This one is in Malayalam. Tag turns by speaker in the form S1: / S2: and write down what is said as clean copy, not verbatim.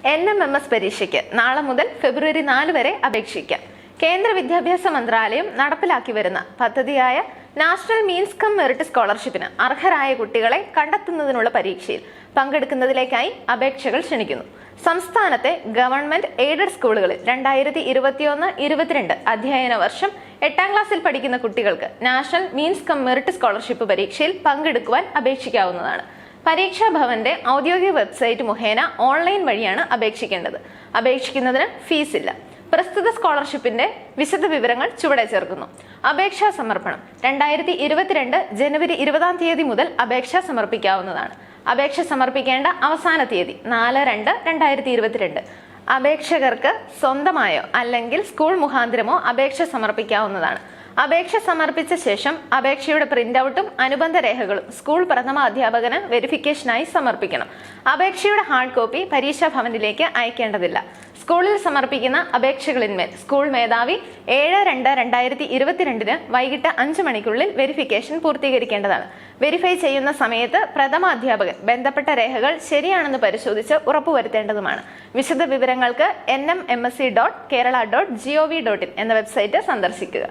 S1: NMMS പരീക്ഷയ്ക്ക് നാളെ മുതൽ ഫെബ്രുവരി 4 വരെ അപേക്ഷിക്കാം. കേന്ദ്ര വിദ്യാഭ്യാസ മന്ത്രാലയം നടപ്പിലാക്കി വരുന്ന പദ്ധതിയായ നാഷണൽ മീൻസ് കം മെറിറ്റ് സ്കോളർഷിപ്പിന് അർഹരായ കുട്ടികളെ കണ്ടെത്തുന്നതിനുള്ള പരീക്ഷയിൽ പങ്കെടുക്കുന്നതിലേക്കായി അപേക്ഷകൾ ക്ഷണിക്കുന്നു. സംസ്ഥാനത്തെ ഗവൺമെന്റ് എയ്ഡഡ് സ്കൂളുകളിൽ 2021-22 അധ്യയന വർഷം 8ാം ക്ലാസ്സിൽ പഠിക്കുന്ന കുട്ടികൾക്ക് national means come merit scholarship പരീക്ഷയിൽ പങ്കെടുക്കുവാൻ അപേക്ഷിക്കാവുന്നതാണ്. പരീക്ഷാ ഭവന്റെ ഔദ്യോഗിക വെബ്സൈറ്റ് മുഖേന ഓൺലൈൻ വഴിയാണ് അപേക്ഷിക്കേണ്ടത്. അപേക്ഷിക്കുന്നതിന് ഫീസ് ഇല്ല. പ്രസ്തുത സ്കോളർഷിപ്പിന്റെ വിശദ വിവരങ്ങൾ ചുവടെ ചേർക്കുന്നു. അപേക്ഷാ സമർപ്പണം 2022 ജനുവരി 20 മുതൽ അപേക്ഷ സമർപ്പിക്കാവുന്നതാണ്. അപേക്ഷ സമർപ്പിക്കേണ്ട അവസാന തീയതി 4/2/2022. അപേക്ഷകർക്ക് സ്വന്തമായോ അല്ലെങ്കിൽ സ്കൂൾ മുഖാന്തരമോ അപേക്ഷ സമർപ്പിക്കാവുന്നതാണ്. അപേക്ഷ സമർപ്പിച്ച ശേഷം അപേക്ഷയുടെ പ്രിന്റൌട്ടും അനുബന്ധ രേഖകളും സ്കൂൾ പ്രഥമ അധ്യാപകന് വെരിഫിക്കേഷനായി സമർപ്പിക്കണം. അപേക്ഷയുടെ ഹാർഡ് കോപ്പി പരീക്ഷാ ഭവനിലേക്ക് അയക്കേണ്ടതില്ല. സ്കൂളിൽ സമർപ്പിക്കുന്ന അപേക്ഷകളിന്മേൽ സ്കൂൾ മേധാവി 7/2/2022 വൈകിട്ട് 5 മണിക്കുള്ളിൽ വെരിഫിക്കേഷൻ പൂർത്തീകരിക്കേണ്ടതാണ്. വെരിഫൈ ചെയ്യുന്ന സമയത്ത് പ്രഥമ അധ്യാപകൻ ബന്ധപ്പെട്ട രേഖകൾ ശരിയാണെന്ന് പരിശോധിച്ച് ഉറപ്പുവരുത്തേണ്ടതുമാണ്. വിശദ വിവരങ്ങൾക്ക് nmmsc.kerala.gov.in എന്ന വെബ്സൈറ്റ് സന്ദർശിക്കുക.